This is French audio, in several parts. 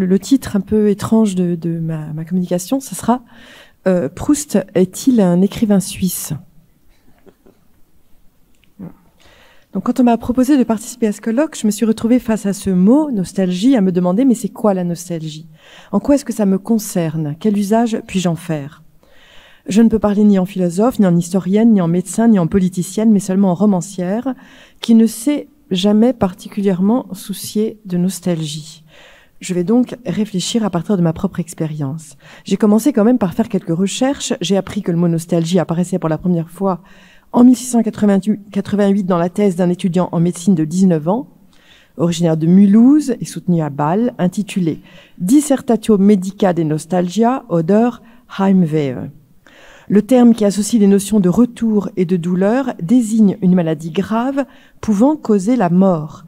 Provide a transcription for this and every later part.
Le titre un peu étrange de ma communication, ce sera Proust est-il un écrivain suisse? Donc, quand on m'a proposé de participer à ce colloque, je me suis retrouvée face à ce mot, nostalgie, à me demander, mais c'est quoi la nostalgie? En quoi est-ce que ça me concerne? Quel usage puis-je en faire? Je ne peux parler ni en philosophe, ni en historienne, ni en médecin, ni en politicienne, mais seulement en romancière, qui ne s'est jamais particulièrement souciée de nostalgie. Je vais donc réfléchir à partir de ma propre expérience. J'ai commencé quand même par faire quelques recherches. J'ai appris que le mot nostalgie apparaissait pour la première fois en 1688 dans la thèse d'un étudiant en médecine de 19 ans, originaire de Mulhouse et soutenu à Bâle, intitulée Dissertatio medica de nostalgia oder Heimweh. Le terme qui associe les notions de retour et de douleur désigne une maladie grave pouvant causer la mort.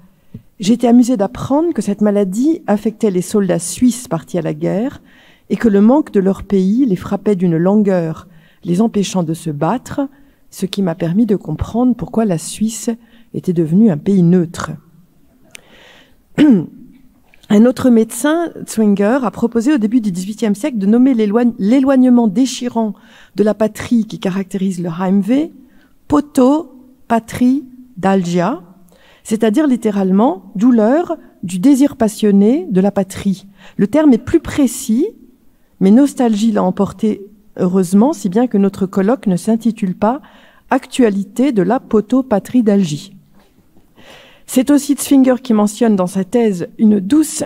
J'ai été amusée d'apprendre que cette maladie affectait les soldats suisses partis à la guerre et que le manque de leur pays les frappait d'une langueur, les empêchant de se battre, ce qui m'a permis de comprendre pourquoi la Suisse était devenue un pays neutre. Un autre médecin, Zwinger, a proposé au début du XVIIIe siècle de nommer l'éloignement déchirant de la patrie qui caractérise le Heimweh, poto, patrie, dalgia, c'est-à-dire littéralement douleur du désir passionné de la patrie. Le terme est plus précis, mais nostalgie l'a emporté heureusement, si bien que notre colloque ne s'intitule pas « Actualité de la poto-patrie d'Algie ». C'est aussi Zwinger qui mentionne dans sa thèse une douce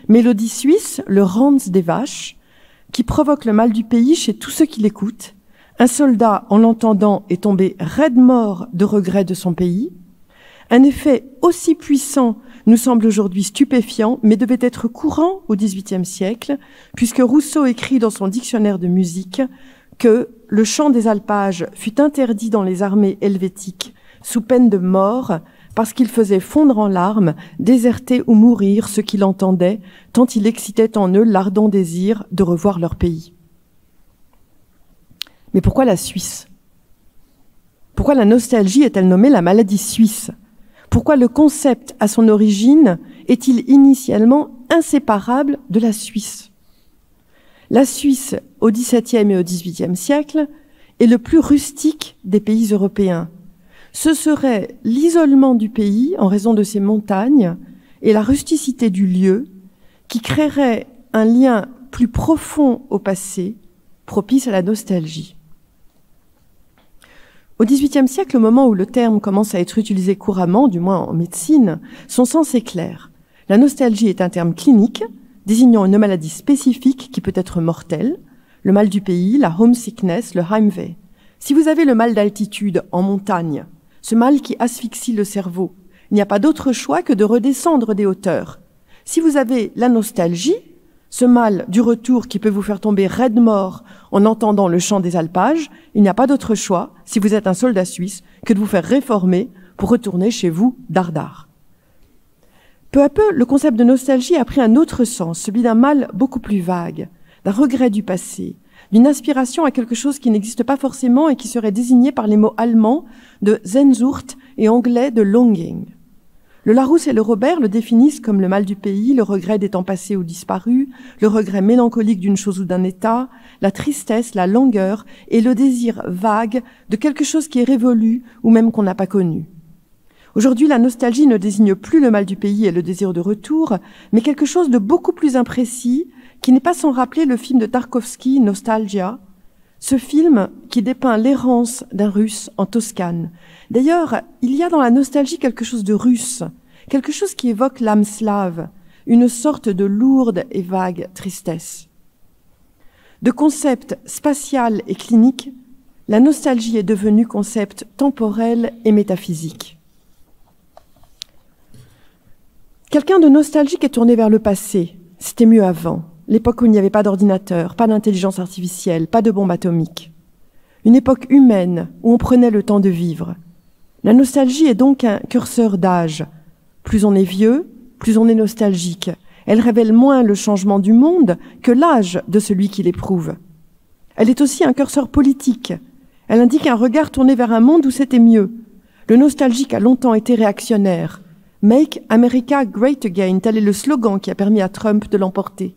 mélodie suisse, le Ranz des vaches, qui provoque le mal du pays chez tous ceux qui l'écoutent. Un soldat, en l'entendant, est tombé raide mort de regret de son pays. Un effet aussi puissant nous semble aujourd'hui stupéfiant, mais devait être courant au XVIIIe siècle, puisque Rousseau écrit dans son dictionnaire de musique que le chant des alpages fut interdit dans les armées helvétiques sous peine de mort, parce qu'il faisait fondre en larmes, déserter ou mourir ceux qui l'entendaient, tant il excitait en eux l'ardent désir de revoir leur pays. Mais pourquoi la Suisse? Pourquoi la nostalgie est-elle nommée la maladie suisse? Pourquoi le concept, à son origine, est-il initialement inséparable de la Suisse? La Suisse, au XVIIe et au XVIIIe siècle, est le plus rustique des pays européens. Ce serait l'isolement du pays en raison de ses montagnes et la rusticité du lieu qui créerait un lien plus profond au passé, propice à la nostalgie. Au XVIIIe siècle, au moment où le terme commence à être utilisé couramment, du moins en médecine, son sens est clair. La nostalgie est un terme clinique désignant une maladie spécifique qui peut être mortelle, le mal du pays, la homesickness, le Heimweh. Si vous avez le mal d'altitude en montagne, ce mal qui asphyxie le cerveau, il n'y a pas d'autre choix que de redescendre des hauteurs. Si vous avez la nostalgie, ce mal du retour qui peut vous faire tomber raide mort en entendant le chant des alpages, il n'y a pas d'autre choix, si vous êtes un soldat suisse, que de vous faire réformer pour retourner chez vous dardard. Peu à peu, le concept de nostalgie a pris un autre sens, celui d'un mal beaucoup plus vague, d'un regret du passé, d'une aspiration à quelque chose qui n'existe pas forcément et qui serait désigné par les mots allemands de Sehnsucht et anglais de longing. Le Larousse et le Robert le définissent comme le mal du pays, le regret des temps passés ou disparus, le regret mélancolique d'une chose ou d'un état, la tristesse, la langueur et le désir vague de quelque chose qui est révolu ou même qu'on n'a pas connu. Aujourd'hui, la nostalgie ne désigne plus le mal du pays et le désir de retour, mais quelque chose de beaucoup plus imprécis qui n'est pas sans rappeler le film de Tarkovsky, Nostalgia, ce film qui dépeint l'errance d'un Russe en Toscane. D'ailleurs, il y a dans la nostalgie quelque chose de russe, quelque chose qui évoque l'âme slave, une sorte de lourde et vague tristesse. De concept spatial et clinique, la nostalgie est devenue concept temporel et métaphysique. Quelqu'un de nostalgique est tourné vers le passé. C'était mieux avant. L'époque où il n'y avait pas d'ordinateur, pas d'intelligence artificielle, pas de bombe atomique. Une époque humaine où on prenait le temps de vivre. La nostalgie est donc un curseur d'âge. Plus on est vieux, plus on est nostalgique. Elle révèle moins le changement du monde que l'âge de celui qui l'éprouve. Elle est aussi un curseur politique. Elle indique un regard tourné vers un monde où c'était mieux. Le nostalgique a longtemps été réactionnaire. Make America Great Again, tel est le slogan qui a permis à Trump de l'emporter.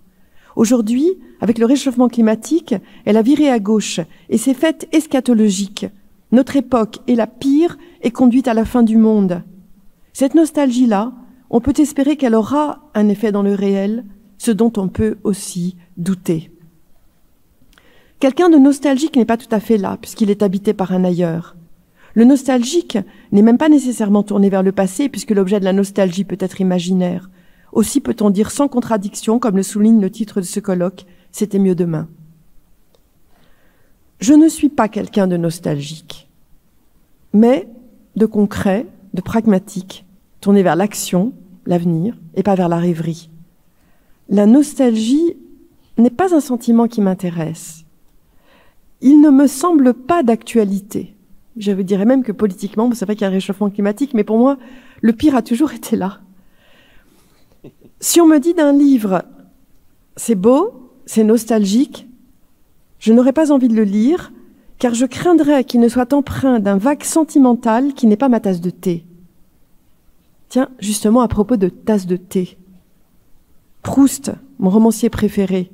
Aujourd'hui, avec le réchauffement climatique, elle a viré à gauche et s'est faite eschatologique. Notre époque est la pire et conduite à la fin du monde. Cette nostalgie-là, on peut espérer qu'elle aura un effet dans le réel, ce dont on peut aussi douter. Quelqu'un de nostalgique n'est pas tout à fait là, puisqu'il est habité par un ailleurs. Le nostalgique n'est même pas nécessairement tourné vers le passé, puisque l'objet de la nostalgie peut être imaginaire. Aussi peut-on dire sans contradiction, comme le souligne le titre de ce colloque, « C'était mieux demain ». Je ne suis pas quelqu'un de nostalgique, mais de concret, de pragmatique, tourné vers l'action, l'avenir, et pas vers la rêverie. La nostalgie n'est pas un sentiment qui m'intéresse. Il ne me semble pas d'actualité. Je vous dirais même que politiquement, c'est vrai qu'il y a un réchauffement climatique, mais pour moi, le pire a toujours été là. Si on me dit d'un livre, c'est beau, c'est nostalgique, je n'aurais pas envie de le lire, car je craindrais qu'il ne soit empreint d'un vague sentimental qui n'est pas ma tasse de thé. Tiens, justement, à propos de tasse de thé. Proust, mon romancier préféré,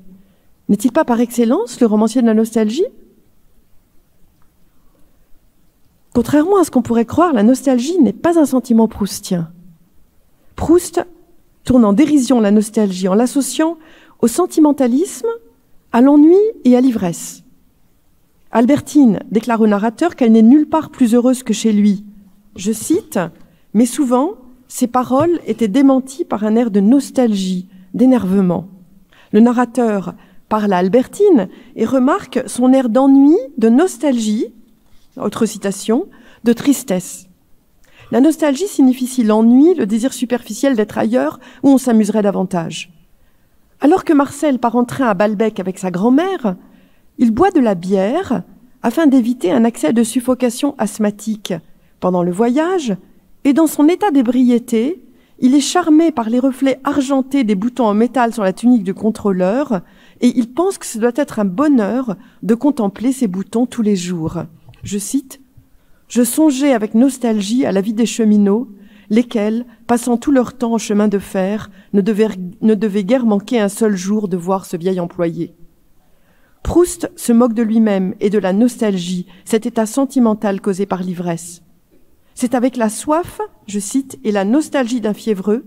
n'est-il pas par excellence le romancier de la nostalgie ? Contrairement à ce qu'on pourrait croire, la nostalgie n'est pas un sentiment proustien. Proust tourne en dérision la nostalgie en l'associant au sentimentalisme, à l'ennui et à l'ivresse. Albertine déclare au narrateur qu'elle n'est nulle part plus heureuse que chez lui. Je cite, « Mais souvent, ses paroles étaient démenties par un air de nostalgie, d'énervement. » Le narrateur parle à Albertine et remarque son air d'ennui, de nostalgie, autre citation, de tristesse. La nostalgie signifie ici l'ennui, le désir superficiel d'être ailleurs où on s'amuserait davantage. Alors que Marcel part en train à Balbec avec sa grand-mère, il boit de la bière afin d'éviter un accès de suffocation asthmatique. Pendant le voyage, et dans son état d'ébriété, il est charmé par les reflets argentés des boutons en métal sur la tunique du contrôleur et il pense que ce doit être un bonheur de contempler ces boutons tous les jours. Je cite, « Je songeais avec nostalgie à la vie des cheminots, lesquels, passant tout leur temps en chemin de fer, ne devaient guère manquer un seul jour de voir ce vieil employé. » Proust se moque de lui-même et de la nostalgie, cet état sentimental causé par l'ivresse. C'est avec la soif, je cite, et la nostalgie d'un fiévreux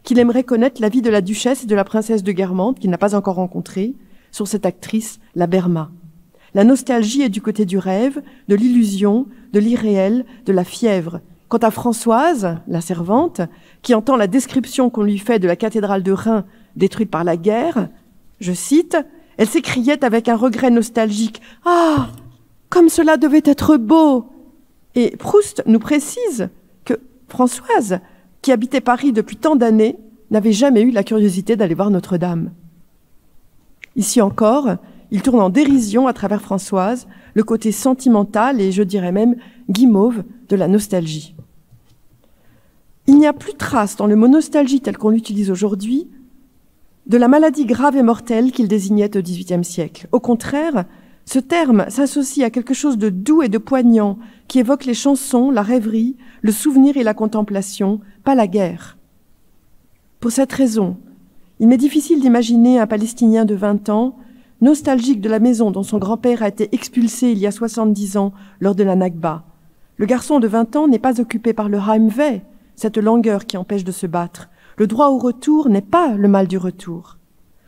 qu'il aimerait connaître la vie de la duchesse et de la princesse de Guermantes, qu'il n'a pas encore rencontrée, sur cette actrice, la Berma. La nostalgie est du côté du rêve, de l'illusion, de l'irréel, de la fièvre. Quant à Françoise, la servante, qui entend la description qu'on lui fait de la cathédrale de Reims détruite par la guerre, je cite, elle s'écriait avec un regret nostalgique « Ah, comme cela devait être beau !» Et Proust nous précise que Françoise, qui habitait Paris depuis tant d'années, n'avait jamais eu la curiosité d'aller voir Notre-Dame. Ici encore, il tourne en dérision à travers Françoise le côté sentimental et je dirais même guimauve de la nostalgie. Il n'y a plus trace dans le mot nostalgie tel qu'on l'utilise aujourd'hui de la maladie grave et mortelle qu'il désignait au XVIIIe siècle. Au contraire, ce terme s'associe à quelque chose de doux et de poignant qui évoque les chansons, la rêverie, le souvenir et la contemplation, pas la guerre. Pour cette raison, il m'est difficile d'imaginer un Palestinien de 20 ans, nostalgique de la maison dont son grand-père a été expulsé il y a 70 ans lors de la Nakba. Le garçon de 20 ans n'est pas occupé par le Heimweh, cette langueur qui empêche de se battre. Le droit au retour n'est pas le mal du retour.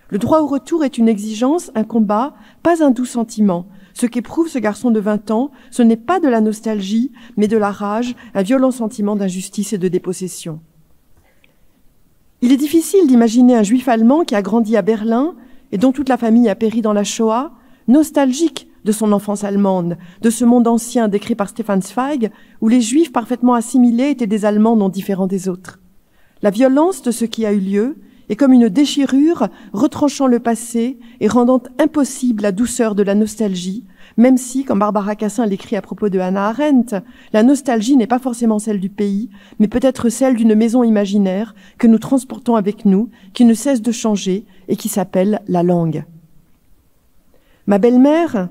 Le droit au retour est une exigence, un combat, pas un doux sentiment. Ce qu'éprouve ce garçon de 20 ans, ce n'est pas de la nostalgie, mais de la rage, un violent sentiment d'injustice et de dépossession. Il est difficile d'imaginer un juif allemand qui a grandi à Berlin et dont toute la famille a péri dans la Shoah, nostalgique de son enfance allemande, de ce monde ancien décrit par Stefan Zweig, où les juifs parfaitement assimilés étaient des Allemands non différents des autres. La violence de ce qui a eu lieu est comme une déchirure retranchant le passé et rendant impossible la douceur de la nostalgie, même si, comme Barbara Cassin l'écrit à propos de Hannah Arendt, la nostalgie n'est pas forcément celle du pays, mais peut-être celle d'une maison imaginaire que nous transportons avec nous, qui ne cesse de changer et qui s'appelle la langue. Ma belle-mère,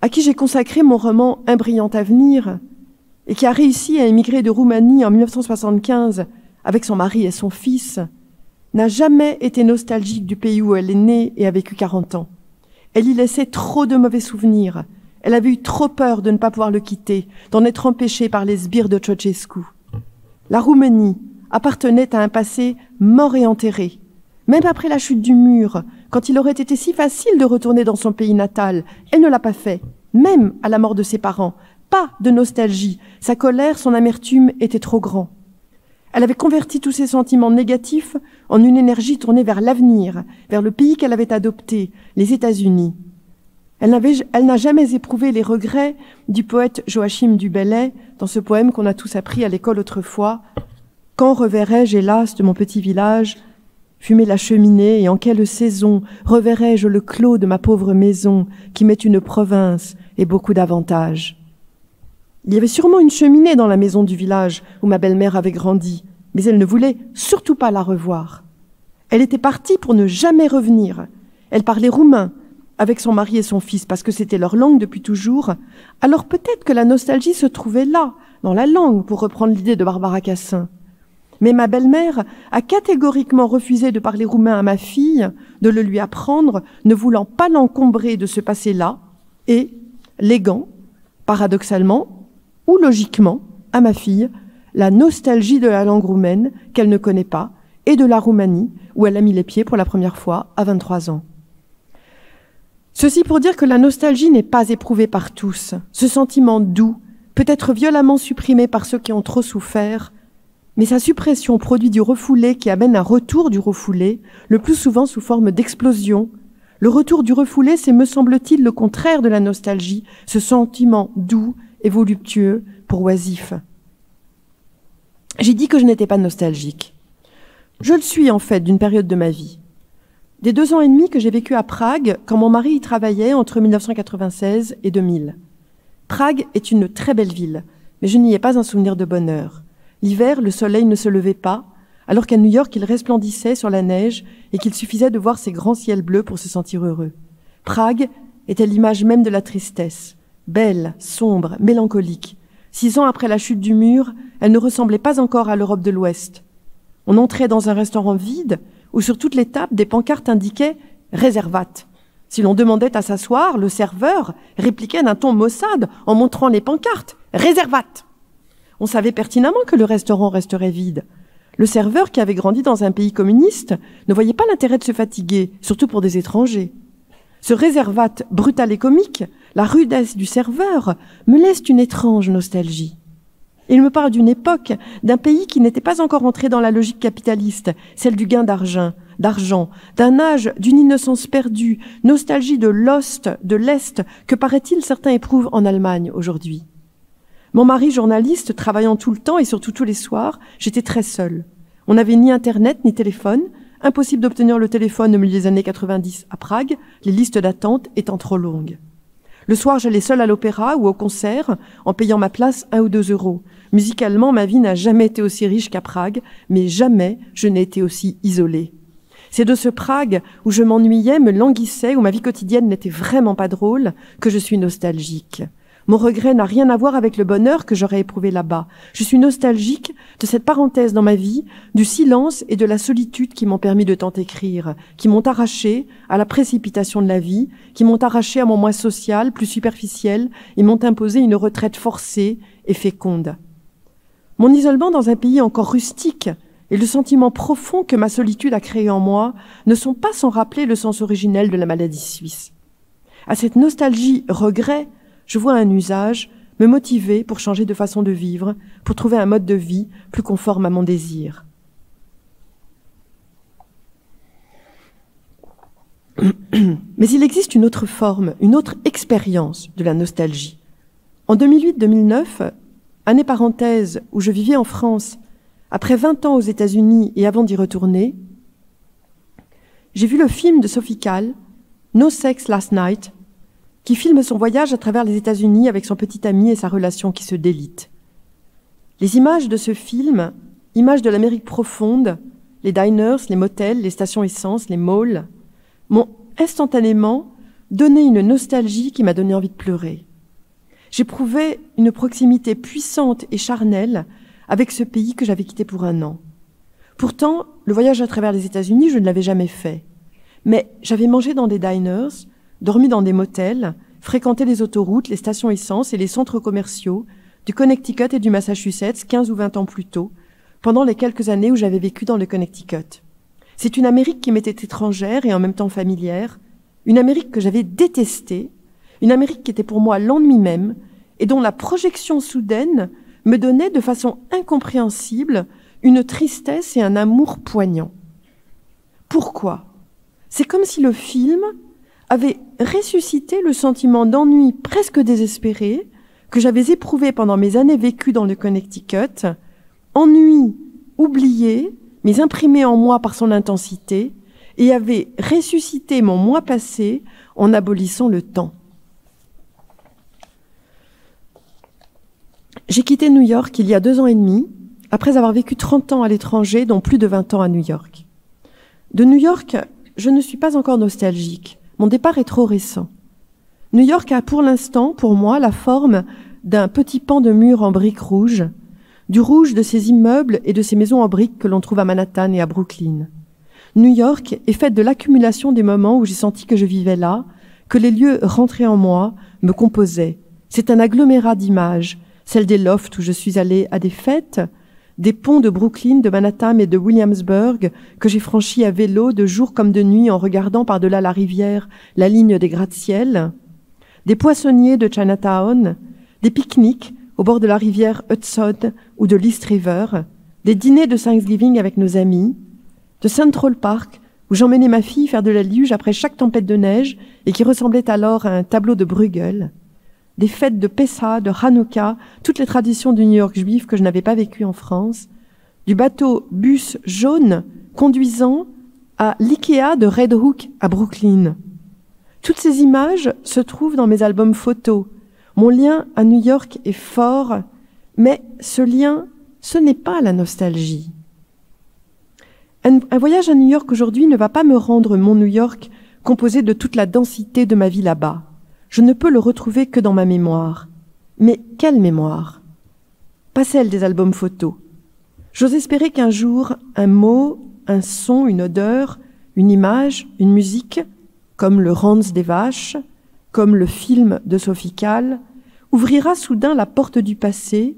à qui j'ai consacré mon roman « Un brillant avenir » et qui a réussi à émigrer de Roumanie en 1975 avec son mari et son fils, n'a jamais été nostalgique du pays où elle est née et a vécu 40 ans. Elle y laissait trop de mauvais souvenirs. Elle avait eu trop peur de ne pas pouvoir le quitter, d'en être empêchée par les sbires de Ceausescu. La Roumanie appartenait à un passé mort et enterré. Même après la chute du mur, quand il aurait été si facile de retourner dans son pays natal, elle ne l'a pas fait, même à la mort de ses parents. Pas de nostalgie. Sa colère, son amertume étaient trop grands. Elle avait converti tous ses sentiments négatifs en une énergie tournée vers l'avenir, vers le pays qu'elle avait adopté, les États-Unis. Elle n'a jamais éprouvé les regrets du poète Joachim du Bellay dans ce poème qu'on a tous appris à l'école autrefois. « Quand reverrai-je, hélas, de mon petit village, fumer la cheminée, et en quelle saison reverrai-je le clos de ma pauvre maison, qui m'est une province et beaucoup d'avantages ?» Il y avait sûrement une cheminée dans la maison du village où ma belle-mère avait grandi, mais elle ne voulait surtout pas la revoir. Elle était partie pour ne jamais revenir. Elle parlait roumain avec son mari et son fils parce que c'était leur langue depuis toujours. Alors peut-être que la nostalgie se trouvait là, dans la langue, pour reprendre l'idée de Barbara Cassin. Mais ma belle-mère a catégoriquement refusé de parler roumain à ma fille, de le lui apprendre, ne voulant pas l'encombrer de ce passé-là, et, léguant, paradoxalement, ou logiquement, à ma fille, la nostalgie de la langue roumaine qu'elle ne connaît pas et de la Roumanie où elle a mis les pieds pour la première fois à 23 ans. Ceci pour dire que la nostalgie n'est pas éprouvée par tous. Ce sentiment doux peut être violemment supprimé par ceux qui ont trop souffert, mais sa suppression produit du refoulé qui amène un retour du refoulé, le plus souvent sous forme d'explosion. Le retour du refoulé, c'est, me semble-t-il, le contraire de la nostalgie, ce sentiment doux et voluptueux pour oisif. J'ai dit que je n'étais pas nostalgique. Je le suis en fait d'une période de ma vie. Des 2 ans et demi que j'ai vécu à Prague quand mon mari y travaillait entre 1996 et 2000. Prague est une très belle ville, mais je n'y ai pas un souvenir de bonheur. L'hiver, le soleil ne se levait pas, alors qu'à New York, il resplendissait sur la neige et qu'il suffisait de voir ces grands ciels bleus pour se sentir heureux. Prague était l'image même de la tristesse. Belle, sombre, mélancolique. 6 ans après la chute du mur, elle ne ressemblait pas encore à l'Europe de l'Ouest. On entrait dans un restaurant vide où sur toutes les tables des pancartes indiquaient « réservate ». Si l'on demandait à s'asseoir, le serveur répliquait d'un ton maussade en montrant les pancartes « réservate ». On savait pertinemment que le restaurant resterait vide. Le serveur, qui avait grandi dans un pays communiste, ne voyait pas l'intérêt de se fatiguer, surtout pour des étrangers. Ce réservate brutal et comique, la rudesse du serveur, me laisse une étrange nostalgie. Il me parle d'une époque, d'un pays qui n'était pas encore entré dans la logique capitaliste, celle du gain d'argent, d'un âge d'une innocence perdue, nostalgie de l'Ost, de l'Est, que paraît-il certains éprouvent en Allemagne aujourd'hui. Mon mari, journaliste, travaillant tout le temps et surtout tous les soirs, j'étais très seule. On n'avait ni Internet ni téléphone, impossible d'obtenir le téléphone au milieu des années 90 à Prague, les listes d'attente étant trop longues. Le soir, j'allais seule à l'opéra ou au concert, en payant ma place 1 ou 2 euros. Musicalement, ma vie n'a jamais été aussi riche qu'à Prague, mais jamais je n'ai été aussi isolée. C'est de ce Prague où je m'ennuyais, me languissais, où ma vie quotidienne n'était vraiment pas drôle, que je suis nostalgique. Mon regret n'a rien à voir avec le bonheur que j'aurais éprouvé là-bas. Je suis nostalgique de cette parenthèse dans ma vie, du silence et de la solitude qui m'ont permis de tant écrire, qui m'ont arraché à la précipitation de la vie, qui m'ont arraché à mon moi social, plus superficiel, et m'ont imposé une retraite forcée et féconde. Mon isolement dans un pays encore rustique et le sentiment profond que ma solitude a créé en moi ne sont pas sans rappeler le sens originel de la maladie suisse. À cette nostalgie regret, je vois un usage me motiver pour changer de façon de vivre, pour trouver un mode de vie plus conforme à mon désir. Mais il existe une autre forme, une autre expérience de la nostalgie. En 2008-2009, année parenthèse où je vivais en France, après 20 ans aux États-Unis et avant d'y retourner, j'ai vu le film de Sophie Calle, No Sex Last Night, qui filme son voyage à travers les États-Unis avec son petit ami et sa relation qui se délite. Les images de ce film, images de l'Amérique profonde, les diners, les motels, les stations essence, les malls, m'ont instantanément donné une nostalgie qui m'a donné envie de pleurer. J'éprouvais une proximité puissante et charnelle avec ce pays que j'avais quitté pour 1 an. Pourtant, le voyage à travers les États-Unis, je ne l'avais jamais fait. Mais j'avais mangé dans des diners, dormi dans des motels, fréquenté les autoroutes, les stations essence et les centres commerciaux du Connecticut et du Massachusetts 15 ou 20 ans plus tôt, pendant les quelques années où j'avais vécu dans le Connecticut. C'est une Amérique qui m'était étrangère et en même temps familière, une Amérique que j'avais détestée, une Amérique qui était pour moi l'ennui même et dont la projection soudaine me donnait de façon incompréhensible une tristesse et un amour poignant. Pourquoi ? C'est comme si le film avait ressuscité le sentiment d'ennui presque désespéré que j'avais éprouvé pendant mes années vécues dans le Connecticut, ennui oublié, mais imprimé en moi par son intensité, et avait ressuscité mon moi passé en abolissant le temps. J'ai quitté New York il y a 2 ans et demi, après avoir vécu 30 ans à l'étranger, dont plus de 20 ans à New York. De New York, je ne suis pas encore nostalgique. Mon départ est trop récent. New York a pour l'instant, pour moi, la forme d'un petit pan de mur en briques rouges, du rouge de ces immeubles et de ces maisons en briques que l'on trouve à Manhattan et à Brooklyn. New York est faite de l'accumulation des moments où j'ai senti que je vivais là, que les lieux rentrés en moi me composaient. C'est un agglomérat d'images, celle des lofts où je suis allée à des fêtes, des ponts de Brooklyn, de Manhattan et de Williamsburg que j'ai franchis à vélo de jour comme de nuit en regardant par-delà la rivière la ligne des gratte-ciel, des poissonniers de Chinatown, des pique-niques au bord de la rivière Hudson ou de l'East River, des dîners de Thanksgiving avec nos amis, de Central Park où j'emmenais ma fille faire de la luge après chaque tempête de neige et qui ressemblait alors à un tableau de Bruegel, des fêtes de Pessah, de Hanouka, toutes les traditions du New York juif que je n'avais pas vécues en France, du bateau bus jaune conduisant à l'Ikea de Red Hook à Brooklyn. Toutes ces images se trouvent dans mes albums photos. Mon lien à New York est fort, mais ce lien, ce n'est pas la nostalgie. Un voyage à New York aujourd'hui ne va pas me rendre mon New York composé de toute la densité de ma vie là-bas. Je ne peux le retrouver que dans ma mémoire. Mais quelle mémoire ? Pas celle des albums photos. J'ose espérer qu'un jour, un mot, un son, une odeur, une image, une musique, comme le Ranz des vaches, comme le film de Sophie Calle, ouvrira soudain la porte du passé,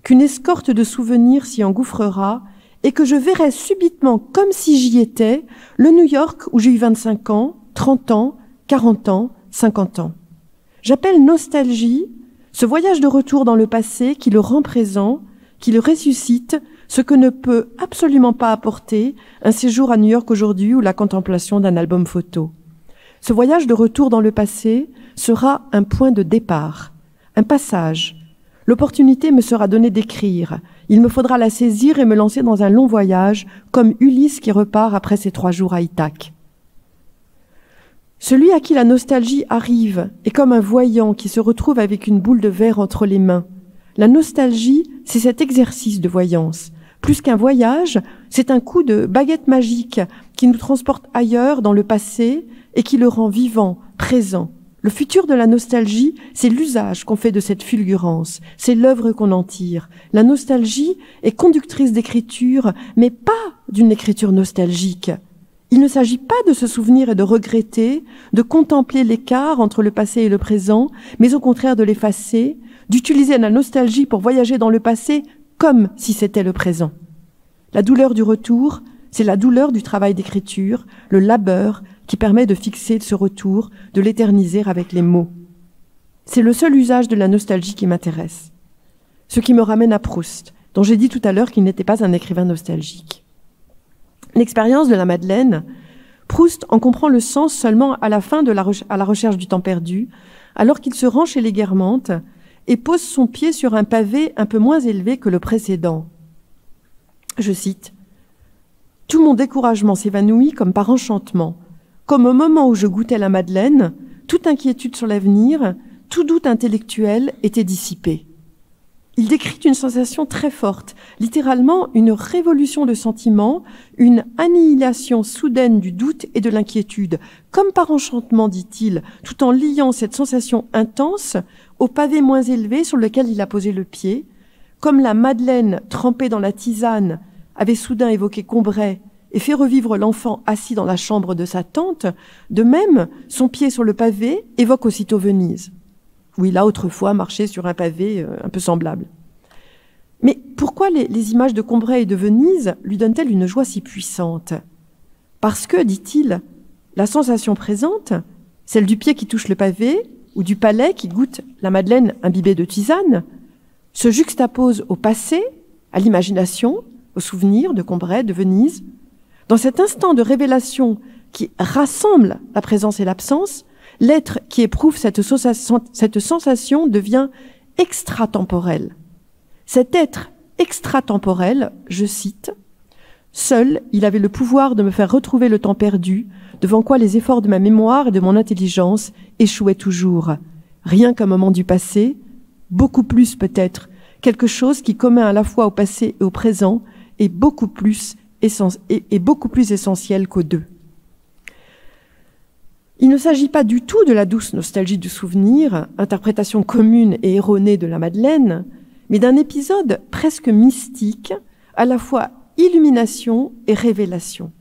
qu'une escorte de souvenirs s'y engouffrera et que je verrai subitement, comme si j'y étais, le New York où j'ai eu 25 ans, 30 ans, 40 ans, 50 ans. J'appelle nostalgie ce voyage de retour dans le passé qui le rend présent, qui le ressuscite, ce que ne peut absolument pas apporter un séjour à New York aujourd'hui ou la contemplation d'un album photo. Ce voyage de retour dans le passé sera un point de départ, un passage. L'opportunité me sera donnée d'écrire. Il me faudra la saisir et me lancer dans un long voyage, comme Ulysse qui repart après ses 3 jours à Ithaque. Celui à qui la nostalgie arrive est comme un voyant qui se retrouve avec une boule de verre entre les mains. La nostalgie, c'est cet exercice de voyance. Plus qu'un voyage, c'est un coup de baguette magique qui nous transporte ailleurs, dans le passé, et qui le rend vivant, présent. Le futur de la nostalgie, c'est l'usage qu'on fait de cette fulgurance, c'est l'œuvre qu'on en tire. La nostalgie est conductrice d'écriture, mais pas d'une écriture nostalgique. Il ne s'agit pas de se souvenir et de regretter, de contempler l'écart entre le passé et le présent, mais au contraire de l'effacer, d'utiliser la nostalgie pour voyager dans le passé comme si c'était le présent. La douleur du retour, c'est la douleur du travail d'écriture, le labeur qui permet de fixer ce retour, de l'éterniser avec les mots. C'est le seul usage de la nostalgie qui m'intéresse. Ce qui me ramène à Proust, dont j'ai dit tout à l'heure qu'il n'était pas un écrivain nostalgique. L'expérience de la Madeleine, Proust en comprend le sens seulement à la fin à la recherche du temps perdu, alors qu'il se rend chez les Guermantes et pose son pied sur un pavé un peu moins élevé que le précédent. Je cite, « Tout mon découragement s'évanouit comme par enchantement. Comme au moment où je goûtais la Madeleine, toute inquiétude sur l'avenir, tout doute intellectuel était dissipé. » Il décrit une sensation très forte, littéralement une révolution de sentiments, une annihilation soudaine du doute et de l'inquiétude, comme par enchantement, dit-il, tout en liant cette sensation intense au pavé moins élevé sur lequel il a posé le pied, comme la Madeleine trempée dans la tisane avait soudain évoqué Combray et fait revivre l'enfant assis dans la chambre de sa tante, de même, son pied sur le pavé évoque aussitôt Venise, où il a autrefois marché sur un pavé un peu semblable. Mais pourquoi les images de Combray et de Venise lui donnent-elles une joie si puissante? Parce que, dit-il, la sensation présente, celle du pied qui touche le pavé ou du palais qui goûte la madeleine imbibée de tisane, se juxtapose au passé, à l'imagination, au souvenir de Combray, de Venise. Dans cet instant de révélation qui rassemble la présence et l'absence, l'être qui éprouve cette sensation devient extratemporel. Cet être extratemporel, je cite, « Seul, il avait le pouvoir de me faire retrouver le temps perdu, devant quoi les efforts de ma mémoire et de mon intelligence échouaient toujours. Rien qu'un moment du passé, beaucoup plus peut-être, quelque chose qui, commun à la fois au passé et au présent, est beaucoup plus essentiel qu'aux deux. » Il ne s'agit pas du tout de la douce nostalgie du souvenir, interprétation commune et erronée de la Madeleine, mais d'un épisode presque mystique, à la fois illumination et révélation.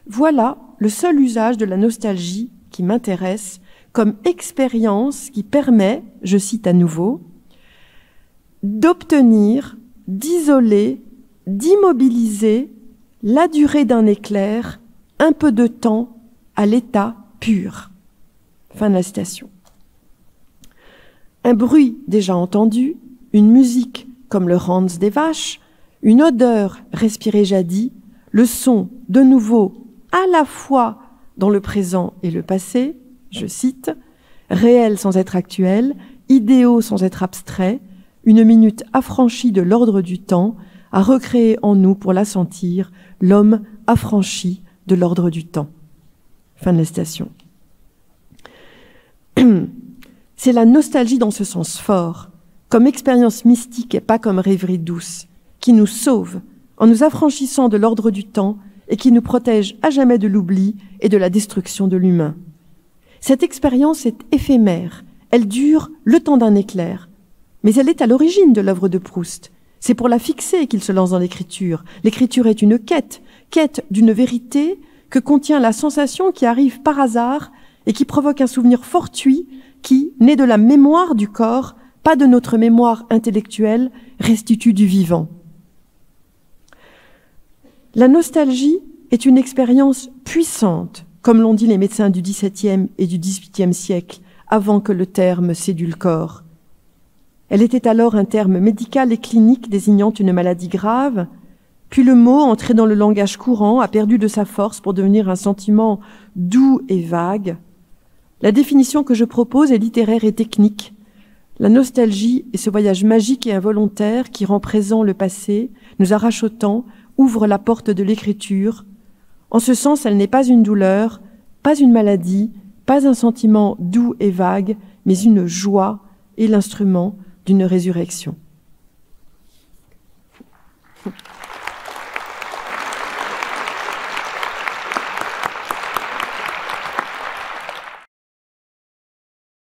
Voilà le seul usage de la nostalgie qui m'intéresse comme expérience qui permet, je cite à nouveau, d'obtenir, d'isoler, d'immobiliser la durée d'un éclair, un peu de temps à l'état pur. Fin de la citation. Un bruit déjà entendu, une musique comme le Ranz des vaches, une odeur respirée jadis, le son de nouveau à la fois dans le présent et le passé, je cite, réel sans être actuel, idéaux sans être abstraits, une minute affranchie de l'ordre du temps, à recréer en nous pour la sentir, l'homme affranchi de l'ordre du temps. Fin de la citation. C'est la nostalgie dans ce sens fort, comme expérience mystique et pas comme rêverie douce, qui nous sauve en nous affranchissant de l'ordre du temps et qui nous protège à jamais de l'oubli et de la destruction de l'humain. Cette expérience est éphémère, elle dure le temps d'un éclair, mais elle est à l'origine de l'œuvre de Proust. C'est pour la fixer qu'il se lance dans l'écriture. L'écriture est une quête d'une vérité que contient la sensation qui arrive par hasard et qui provoque un souvenir fortuit qui, né de la mémoire du corps, pas de notre mémoire intellectuelle, restitue du vivant. La nostalgie est une expérience puissante, comme l'ont dit les médecins du XVIIe et du XVIIIe siècle, avant que le terme sédulcore. Elle était alors un terme médical et clinique désignant une maladie grave, puis le mot, entré dans le langage courant, a perdu de sa force pour devenir un sentiment doux et vague. La définition que je propose est littéraire et technique. La nostalgie est ce voyage magique et involontaire qui rend présent le passé, nous arrache au temps, ouvre la porte de l'écriture. En ce sens, elle n'est pas une douleur, pas une maladie, pas un sentiment doux et vague, mais une joie et l'instrument d'une résurrection.